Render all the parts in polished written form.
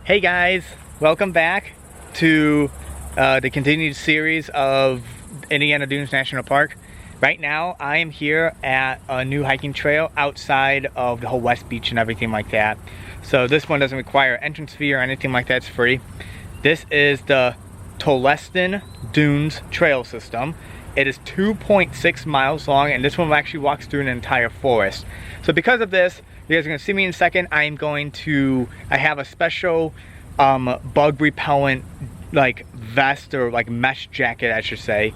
Hey guys, welcome back to the continued series of Indiana Dunes National Park. Right now I am here at a new hiking trail outside of the whole West Beach and everything like that. So this one doesn't require entrance fee or anything like that, it's free. This is the Tolleston Dunes Trail System. It is 2.6 miles long, and this one actually walks through an entire forest. So because of this, you guys are gonna see me in a second. I have a special bug repellent like vest or like mesh jacket, I should say,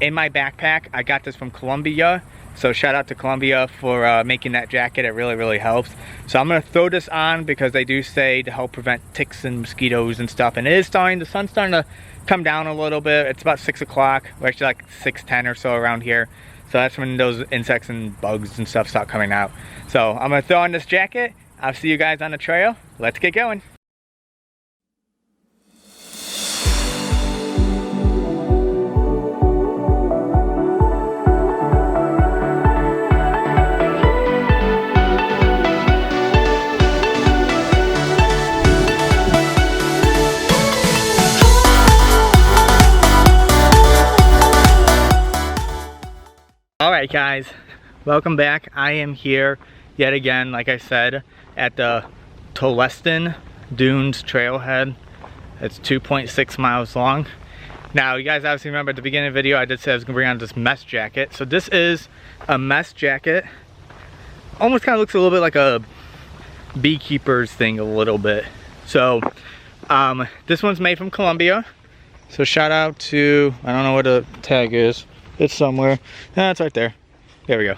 in my backpack. I got this from Columbia, so shout out to Columbia for making that jacket. It really helps. So I'm gonna throw this on because they do say to help prevent ticks and mosquitoes and stuff. And the sun's starting to come down a little bit. It's about 6 o'clock. We're actually like 6:10 or so around here. So that's when those insects and bugs and stuff start coming out. So I'm gonna throw on this jacket. I'll see you guys on the trail. Let's get going. Alright guys, welcome back. I am here yet again, like I said, at the Tolleston Dunes Trailhead. It's 2.6 miles long. Now you guys obviously remember at the beginning of the video I did say I was going to bring on this mesh jacket. So this is a mesh jacket. Almost kind of looks a little bit like a beekeeper's thing a little bit. So this one's made from Columbia. So shout out to, I don't know what the tag is. It's somewhere. It's right there. There we go.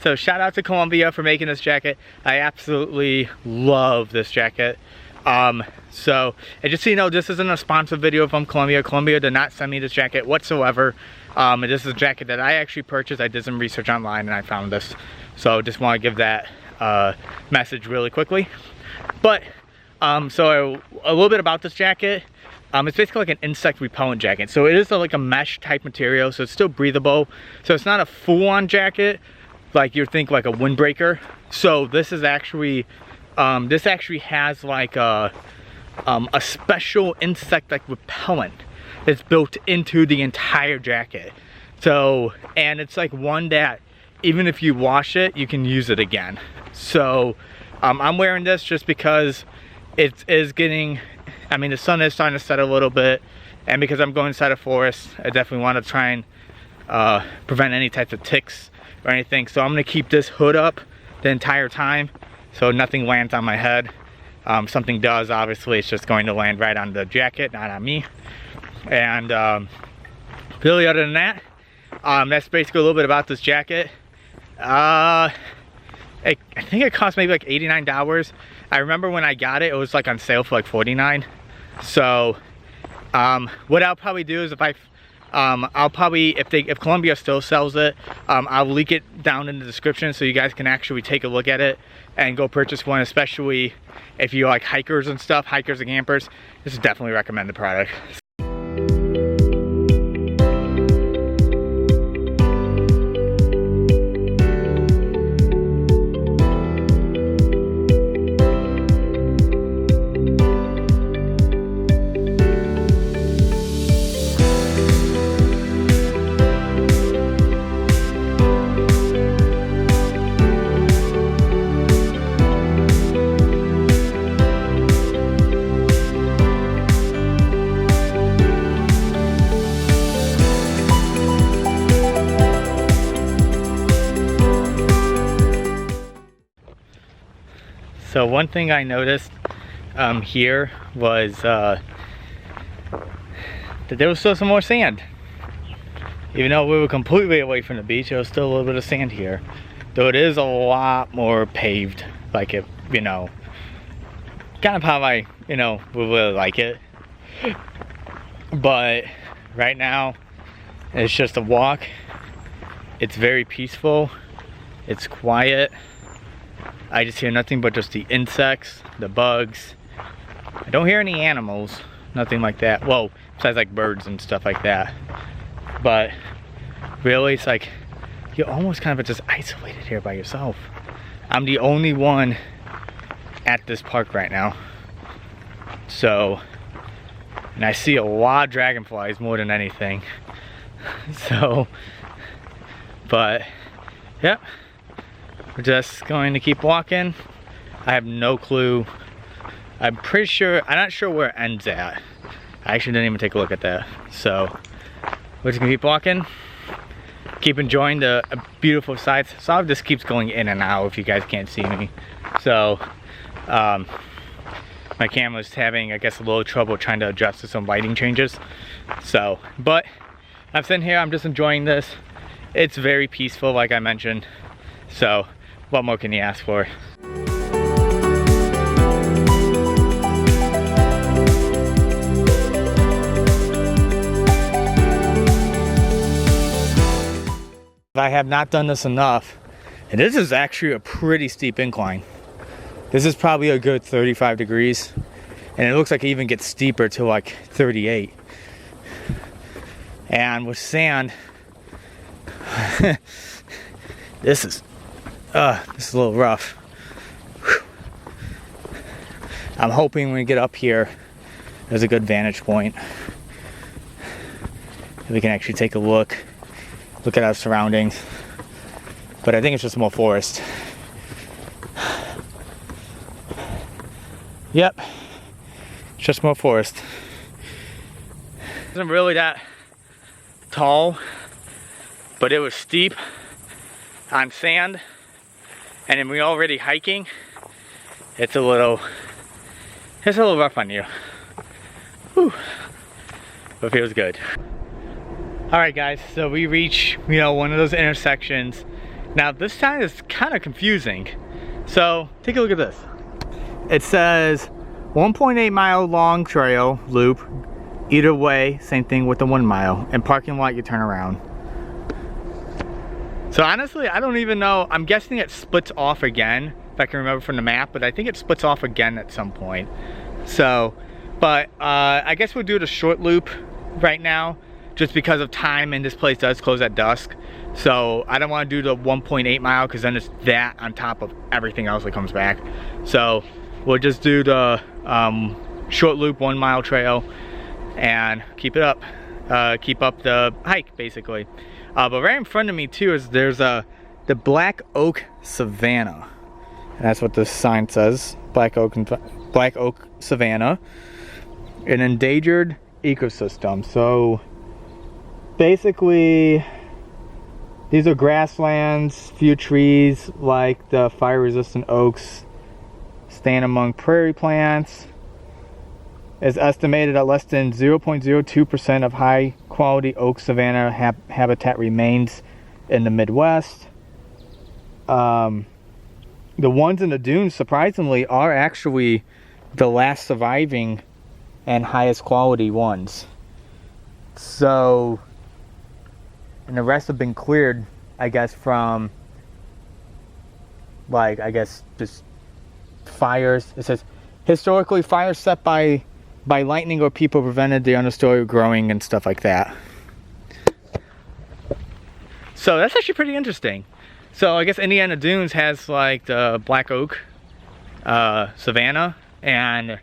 So shout out to Columbia for making this jacket. I absolutely love this jacket. So, and just so you know, this isn't a sponsored video from Columbia. Columbia did not send me this jacket whatsoever. This is a jacket that I actually purchased. I did some research online and I found this. So just want to give that message really quickly. But, so a little bit about this jacket. It's basically like an insect repellent jacket. So it is like a mesh type material, so it's still breathable. So it's not a full-on jacket like you'd think like a windbreaker. So this is actually, this actually has like a special insect like repellent that's built into the entire jacket. So, and it's like one that even if you wash it, you can use it again. So I'm wearing this just because it is getting, I mean, the sun is starting to set a little bit, and because I'm going inside a forest, I definitely want to try and prevent any types of ticks or anything. So I'm going to keep this hood up the entire time so nothing lands on my head. Something does, obviously, it's just going to land right on the jacket, not on me. And really, other than that, that's basically a little bit about this jacket. I think it cost maybe like $89. I remember when I got it, it was like on sale for like $49. So what I'll probably do is if Columbia still sells it, I'll link it down in the description so you guys can actually take a look at it and go purchase one, especially if you like hikers and stuff, hikers and campers. This is definitely recommend the product. So one thing I noticed here was that there was still some more sand. Even though we were completely away from the beach, there was still a little bit of sand here. Though it is a lot more paved, like it, you know, kind of how I, you know, would really like it. But right now, it's just a walk. It's very peaceful. It's quiet. I just hear nothing but just the insects, the bugs. I don't hear any animals, nothing like that. Well, besides like birds and stuff like that. But really, it's like you're almost kind of just isolated here by yourself. I'm the only one at this park right now. So, and I see a lot of dragonflies more than anything. So, but, yep. We're just going to keep walking. I have no clue. I'm pretty sure, I'm not sure where it ends at. I actually didn't even take a look at that. So, we're just gonna keep walking. Keep enjoying the beautiful sights. So it just keeps going in and out if you guys can't see me. So, my camera's having, I guess, a little trouble trying to adjust to some lighting changes. So, but I'm sitting here, I'm just enjoying this. It's very peaceful, like I mentioned. So, what more can you ask for? I have not done this enough, and this is actually a pretty steep incline. This is probably a good 35 degrees, and it looks like it even gets steeper to like 38. And with sand, this is a little rough. Whew. I'm hoping when we get up here, there's a good vantage point. We can actually take a look at our surroundings. But I think it's just more forest. Yep, it's just more forest. It isn't really that tall, but it was steep on sand, and then we're already hiking. It's a little rough on you. Whew. But it feels good. All right, guys, so we reach, one of those intersections. Now this time is kind of confusing. So take a look at this. It says 1.8 mile long trail loop. Either way, same thing with the 1 mile. And parking lot, you turn around. So honestly, I don't even know. I'm guessing it splits off again, if I can remember from the map, but I think it splits off again at some point. So, but I guess we'll do the short loop right now, just because of time, and this place does close at dusk. So I don't want to do the 1.8 mile because then it's that on top of everything else that comes back. So we'll just do the short loop 1 mile trail and keep it up. Keep up the hike, basically. But right in front of me too is there's the Black Oak Savanna. And that's what this sign says. Black Oak Savanna. An endangered ecosystem. So basically, these are grasslands, few trees like the fire-resistant oaks stand among prairie plants. It's estimated that less than 0.02% of high-quality oak savanna habitat remains in the Midwest. The ones in the dunes, surprisingly, are actually the last surviving and highest quality ones. So, and the rest have been cleared, I guess, from, like, I guess, just fires. It says, historically, fires set by lightning or people prevented the understory growing and stuff like that. So that's actually pretty interesting. So I guess Indiana Dunes has, like, the Black Oak Savanna, and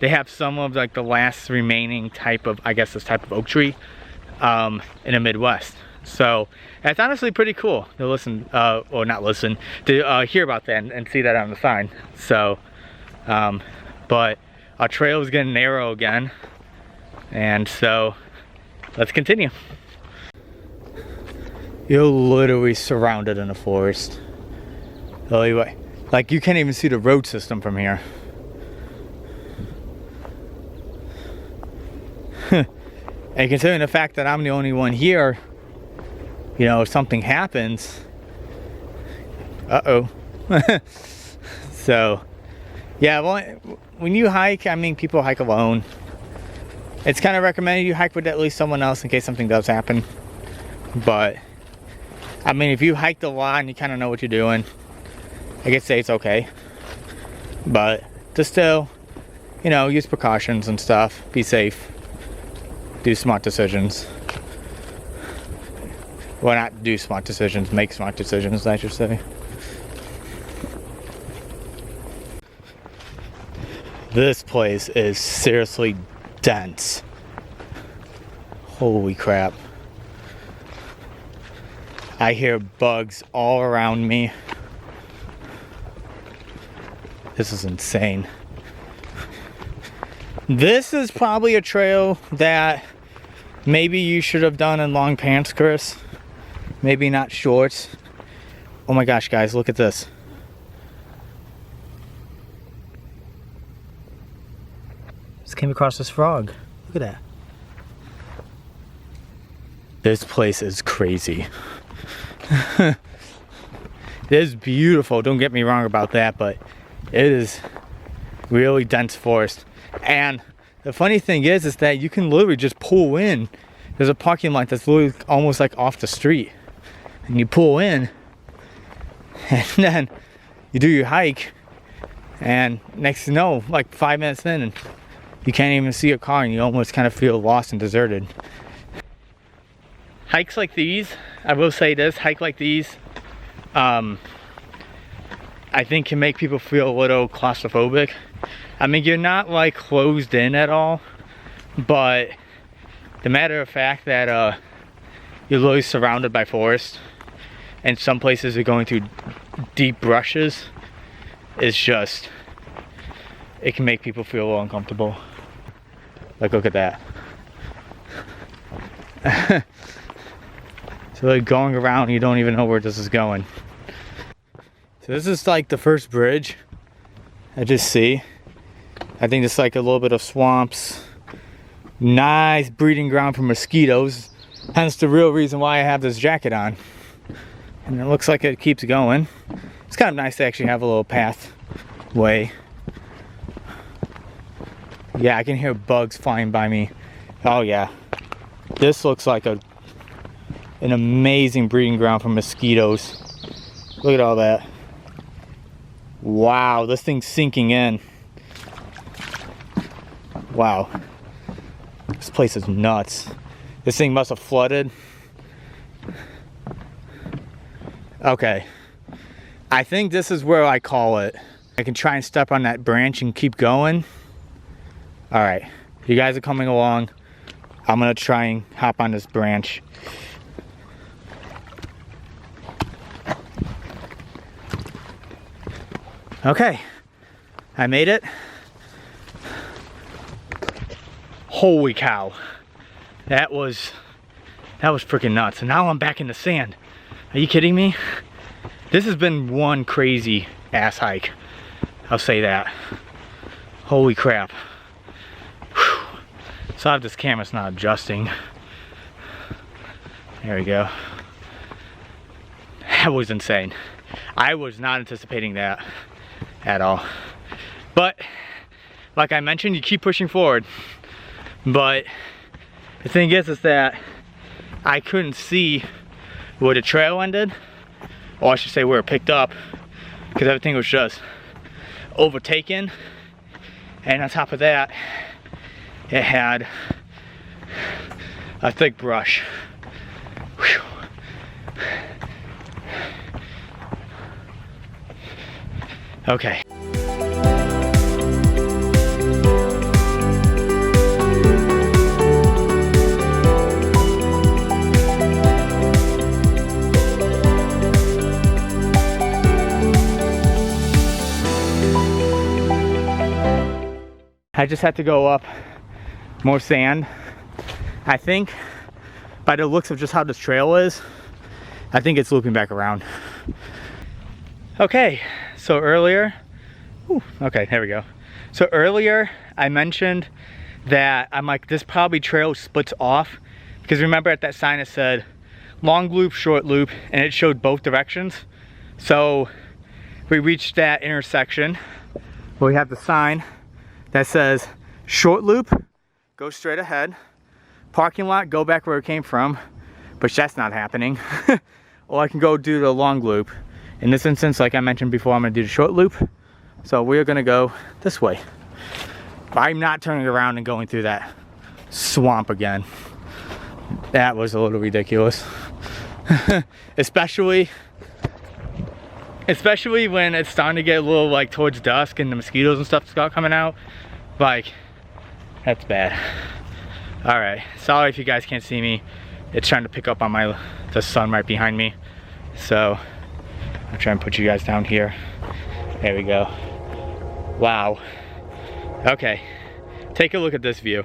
they have some of, like, the last remaining type of, I guess, this type of oak tree in the Midwest. So it's honestly pretty cool to listen, or not listen, to hear about that and see that on the sign. So, but our trail is getting narrow again, and so let's continue. You're literally surrounded in a forest. Like, you can't even see the road system from here. And considering the fact that I'm the only one here, if something happens, so, yeah, well, when you hike, I mean, people hike alone. It's kind of recommended you hike with at least someone else in case something does happen. But, I mean, if you hiked a lot and you kind of know what you're doing, I could say it's okay. But, just still, use precautions and stuff. Be safe. Do smart decisions. Well, not do smart decisions, make smart decisions, I should say. This place is seriously dense. Holy crap. I hear bugs all around me. This is insane. This is probably a trail that maybe you should have done in long pants, Chris. Maybe not shorts. Oh my gosh, guys, look at this. Just came across this frog. Look at that. This place is crazy. It is beautiful, don't get me wrong about that, but it is really dense forest. And the funny thing is that you can literally just pull in. There's a parking lot that's literally almost like off the street. And you pull in, and then you do your hike, and next thing you know, like 5 minutes in, and you can't even see a car, and you almost kind of feel lost and deserted. Hikes like these, I will say this, hike like these, I think can make people feel a little claustrophobic. I mean, you're not like closed in at all, but the matter of fact that you're literally surrounded by forest, and some places are going through deep brushes, is just, it can make people feel a little uncomfortable. Like, look at that. So like going around, you don't even know where this is going. So this is like the first bridge I just see. I think it's like a little bit of swamps. Nice breeding ground for mosquitoes. Hence the real reason why I have this jacket on. And it looks like it keeps going. It's kind of nice to actually have a little pathway. Yeah, I can hear bugs flying by me. Oh yeah. This looks like an amazing breeding ground for mosquitoes. Look at all that. Wow, this thing's sinking in. Wow. This place is nuts. This thing must have flooded. Okay. I think this is where I call it. I can try and step on that branch and keep going. Alright. You guys are coming along. I'm gonna try and hop on this branch. Okay. I made it. Holy cow. That was freaking nuts. And now I'm back in the sand. Are you kidding me? This has been one crazy ass hike. I'll say that. Holy crap. Whew. So if this camera's not adjusting. There we go. That was insane. I was not anticipating that at all. But like I mentioned, you keep pushing forward. But the thing is that I couldn't see where the trail ended, or I should say where it picked up, because everything was just overtaken. And on top of that, it had a thick brush. Whew. Okay. I just had to go up more sand. I think by the looks of just how this trail is, I think it's looping back around. Okay, so earlier, okay, there we go. So earlier I mentioned that I'm like, this probably trail splits off, because remember at that sign it said long loop, short loop, and it showed both directions. So we reached that intersection where we have the sign that says short loop, go straight ahead, parking lot, go back where it came from, but that's not happening. Or I can go do the long loop. In this instance, like I mentioned before, I'm gonna do the short loop. So we're gonna go this way. I'm not turning around and going through that swamp again. That was a little ridiculous. Especially especially when it's starting to get a little like towards dusk and the mosquitoes and stuff start coming out. Like, that's bad. All right, sorry if you guys can't see me. It's trying to pick up on the sun right behind me. So I'll try and put you guys down here. There we go. Wow. Okay, take a look at this view.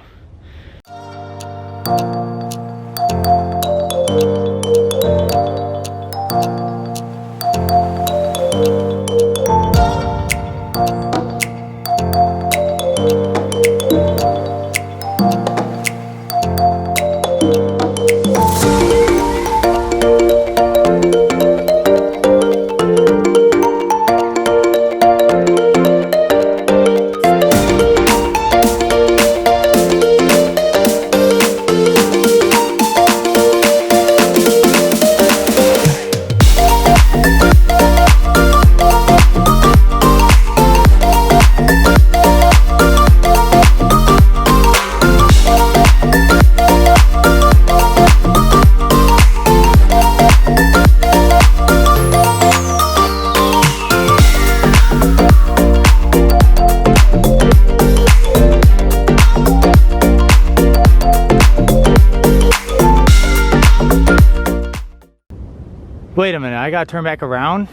Wait a minute, I gotta turn back around.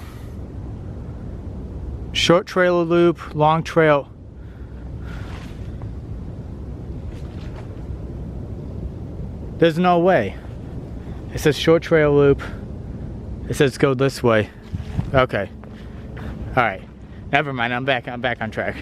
Short trailer loop, long trail. There's no way. It says short trail loop. It says go this way. Okay. All right. Never mind, I'm back on track.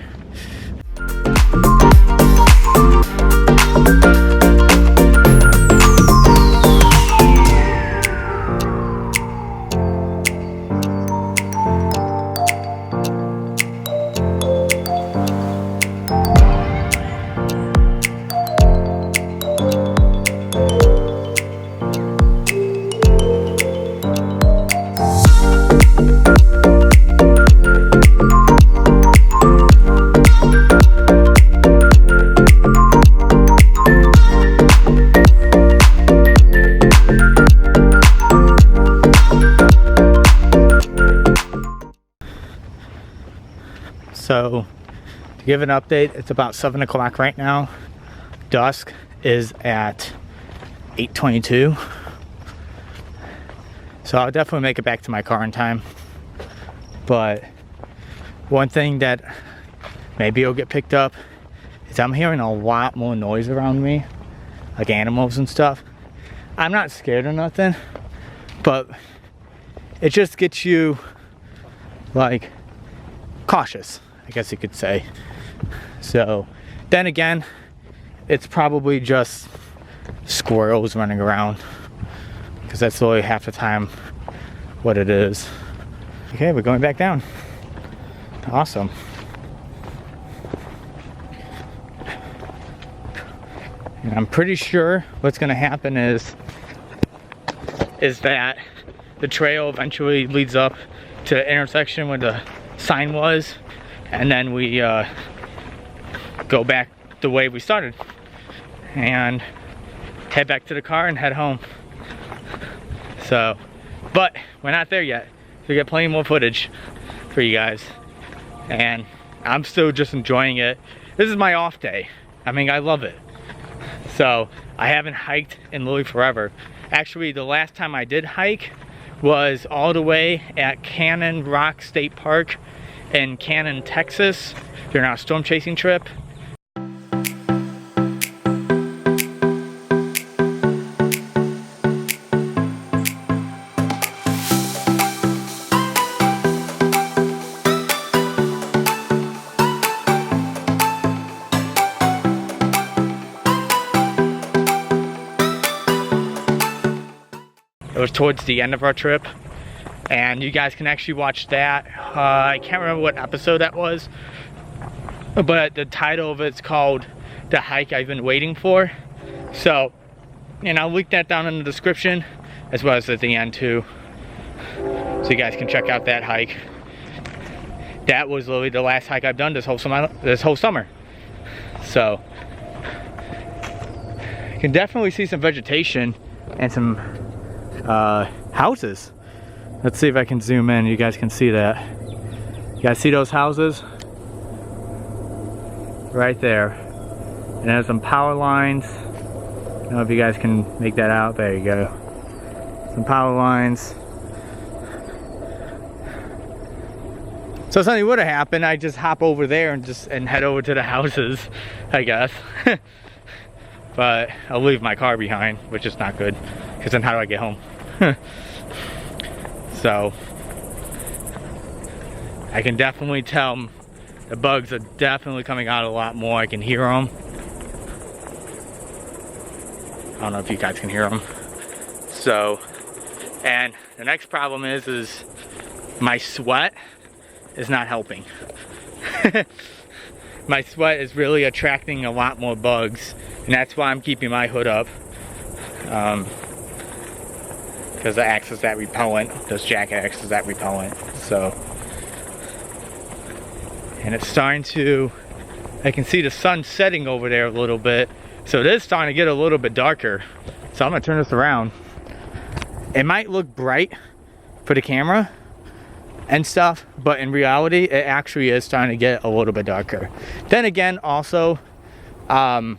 So to give an update, it's about 7 o'clock right now. Dusk is at 8:22. So I'll definitely make it back to my car in time. But one thing that maybe will get picked up is I'm hearing a lot more noise around me, like animals and stuff. I'm not scared or nothing, but it just gets you like cautious, I guess you could say. So then again, it's probably just squirrels running around, because that's literally half the time what it is. Okay, we're going back down. Awesome. And I'm pretty sure what's gonna happen is that the trail eventually leads up to the intersection where the sign was, and then we go back the way we started and head back to the car and head home. So, but we're not there yet. We got plenty more footage for you guys, and I'm still just enjoying it. This is my off day. I mean, I love it. So I haven't hiked in literally forever. Actually, the last time I did hike was all the way at Cannon Rock State Park in Cannon, Texas, during our storm chasing trip. It was towards the end of our trip, and you guys can actually watch that. I can't remember what episode that was, but the title of it's called The Hike I've Been Waiting For. So, and I'll link that down in the description, as well as at the end too, so you guys can check out that hike. That was literally the last hike I've done this whole summer. So you can definitely see some vegetation and some houses Let's see if I can zoom in. You guys can see that. You guys see those houses? Right there. And there's some power lines. I don't know if you guys can make that out. There you go. Some power lines. So if something would have happened, I'd just hop over there and head over to the houses, I guess. But I'll leave my car behind, which is not good, because then how do I get home? So I can definitely tell the bugs are definitely coming out a lot more. I can hear them. I don't know if you guys can hear them. So, and the next problem is my sweat is not helping. My sweat is really attracting a lot more bugs, and that's why I'm keeping my hood up. Because it acts as that repellent. This jacket acts as that repellent. So, and it's starting to, I can see the sun setting over there a little bit. So it is starting to get a little bit darker. So I'm gonna turn this around. It might look bright for the camera and stuff, but in reality, it actually is starting to get a little bit darker. Then again, also, I'm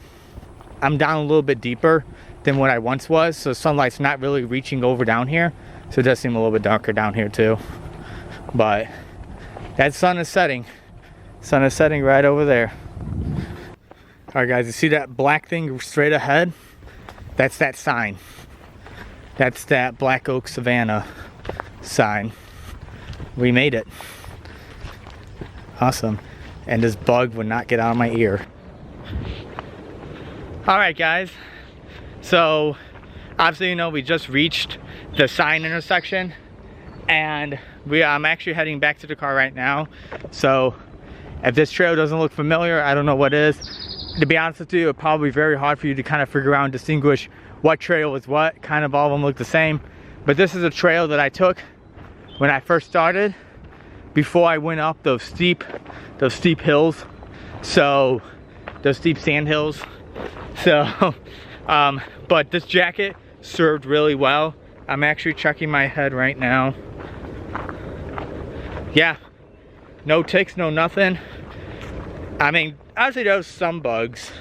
down a little bit deeper than what I once was, so sunlight's not really reaching over down here, so it does seem a little bit darker down here too. But that sun is setting. Sun is setting right over there. All right, guys, you see that black thing straight ahead? That's that sign. That's that Black Oak Savanna sign. We made it. Awesome. And this bug would not get out of my ear. All right, guys. So, obviously, you know, we just reached the sign intersection, and I'm actually heading back to the car right now. So, if this trail doesn't look familiar, I don't know what is. To be honest with you, it'd probably be very hard for you to kind of figure out and distinguish what trail is what. Kind of all of them look the same. But this is a trail that I took when I first started, before I went up those steep hills. So, those steep sand hills. So, but this jacket served really well. I'm actually checking my head right now. Yeah, no ticks, no nothing. I mean, obviously there's some bugs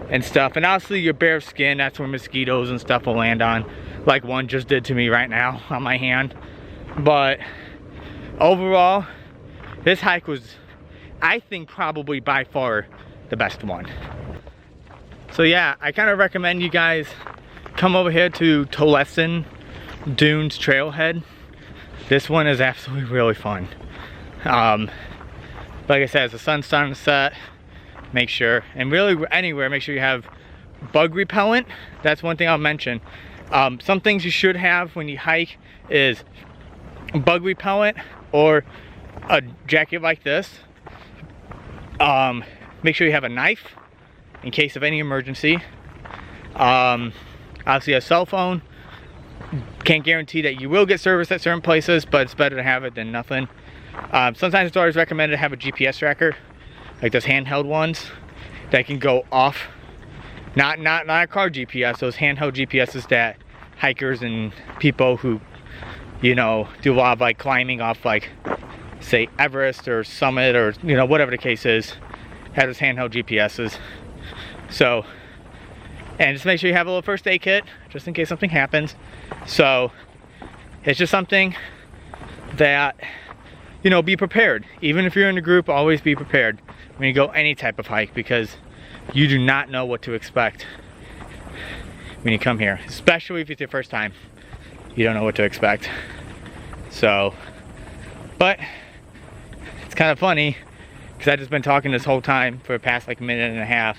and stuff, and obviously your bare skin, that's where mosquitoes and stuff will land on, like one just did to me right now on my hand. But overall, this hike was, I think, probably by far the best one. So yeah, I kind of recommend you guys come over here to Tolleston Dunes Trailhead. This one is absolutely really fun. Like I said, as the sun's starting to set, make sure, and really anywhere, make sure you have bug repellent. That's one thing I'll mention. Some things you should have when you hike is bug repellent or a jacket like this. Make sure you have a knife in case of any emergency. Obviously a cell phone. Can't guarantee that you will get service at certain places, but it's better to have it than nothing. Sometimes it's always recommended to have a GPS tracker, like those handheld ones that can go off. Not a car GPS, those handheld GPSs that hikers and people who, you know, do a lot of like climbing off, like say Everest or Summit or, you know, whatever the case is, have those handheld GPSs. So, and just make sure you have a little first aid kit just in case something happens. So it's just something that, you know, be prepared. Even if you're in a group, always be prepared when you go any type of hike, because you do not know what to expect when you come here, especially if it's your first time. You don't know what to expect. So, but it's kind of funny because I've just been talking this whole time for the past like minute and a half,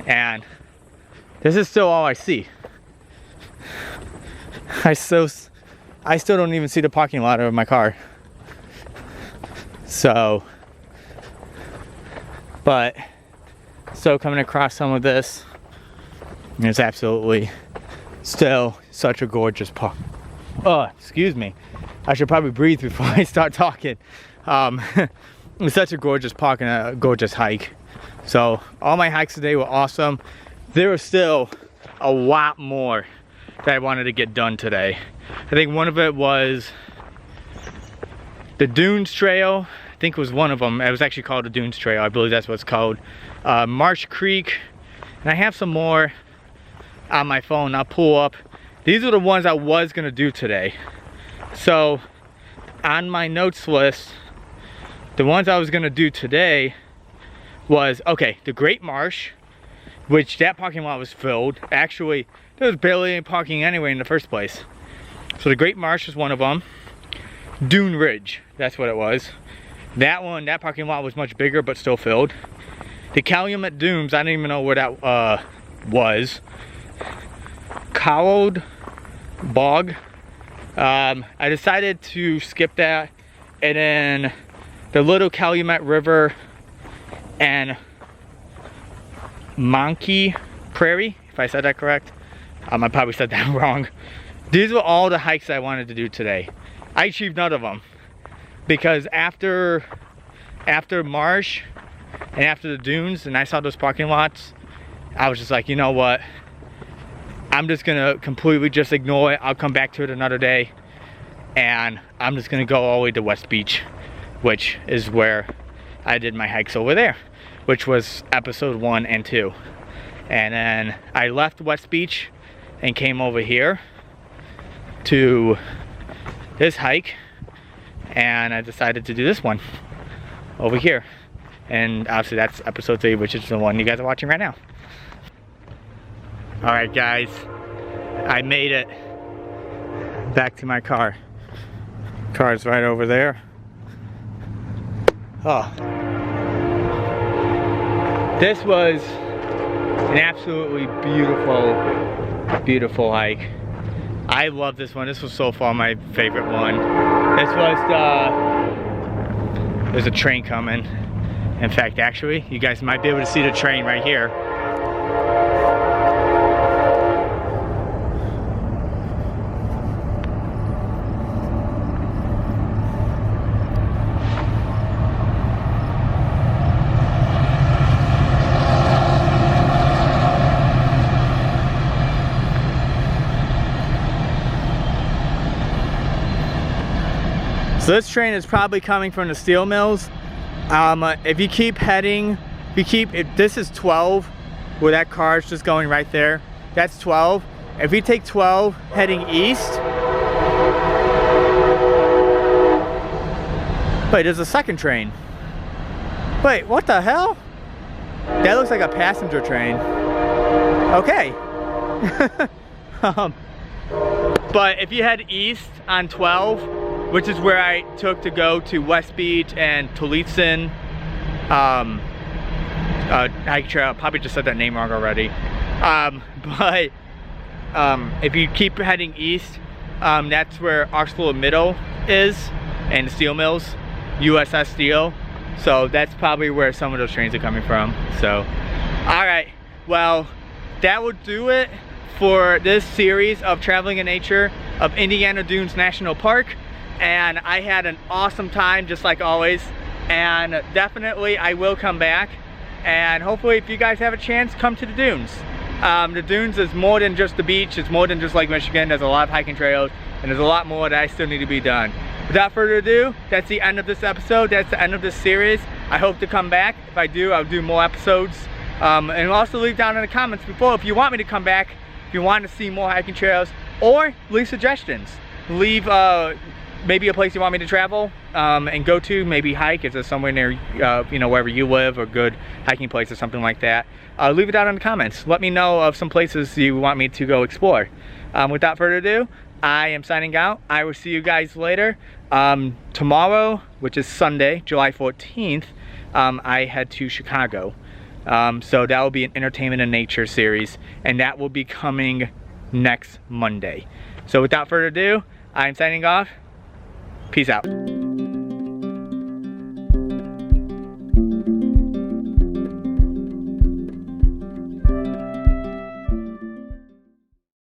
and this is still all I see. I still don't even see the parking lot of my car. So, but so coming across some of this, it's absolutely still such a gorgeous park. Oh, excuse me. I should probably breathe before I start talking. It's such a gorgeous park and a gorgeous hike. So all my hikes today were awesome. There was still a lot more that I wanted to get done today. I think one of it was the Dunes Trail, I think was one of them. It was actually called the Dunes Trail. I believe that's what it's called. Marsh Creek, and I have some more on my phone. I'll pull up. These are the ones I was gonna do today. So on my notes list, the ones I was gonna do today was, okay, the Great Marsh, which that parking lot was filled. Actually, there was barely any parking anyway in the first place. So the Great Marsh was one of them. Dune Ridge, that's what it was. That one, that parking lot was much bigger but still filled. The Calumet Dunes, I didn't even know where that was. Cowled Bog. I decided to skip that, and then the Little Calumet River and Monkey Prairie, if I said that correct. I probably said that wrong. These were all the hikes I wanted to do today. I achieved none of them because after Marsh and after the dunes and I saw those parking lots, I was just like, you know what? I'm just gonna completely just ignore it. I'll come back to it another day, and I'm just gonna go all the way to West Beach, which is where I did my hikes over there, which was episode 1 and 2. And then I left West Beach and came over here to this hike, and I decided to do this one over here. And obviously that's episode 3, which is the one you guys are watching right now. All right, guys, I made it back to my car. Car's right over there. Oh, this was an absolutely beautiful hike. I love this one. This was so far my favorite one. This was there's a train coming. In fact, actually, you guys might be able to see the train right here. So this train is probably coming from the steel mills. If you keep heading, if this is 12, where that car is just going right there, that's 12. If you take 12 heading east, wait, there's a second train. Wait, what the hell? That looks like a passenger train. Okay. But if you head east on 12, which is where I took to go to West Beach and Tolleston hike trail. Probably just said that name wrong already. But if you keep heading east, that's where ArcelorMittal is, and the steel mills, USS Steel. So that's probably where some of those trains are coming from. So, all right, well, that will do it for this series of Traveling in Nature of Indiana Dunes National Park. And I had an awesome time, just like always, and definitely I will come back, and hopefully if you guys have a chance, come to the dunes. The dunes is more than just the beach, it's more than just Lake Michigan. There's a lot of hiking trails, and there's a lot more that I still need to be done. Without further ado, that's the end of this episode, that's the end of this series. I hope to come back. If I do, I'll do more episodes, and also leave down in the comments below if you want me to come back, if you want to see more hiking trails, or leave suggestions. Leave maybe a place you want me to travel and go to, maybe hike. Is there somewhere near you know, wherever you live, or good hiking place or something like that? Leave it down in the comments. Let me know of some places you want me to go explore. Without further ado, I am signing out. I will see you guys later. Tomorrow, which is Sunday, July 14th, I head to Chicago. So that will be an entertainment and nature series, and that will be coming next Monday. So without further ado, I'm signing off. Peace out.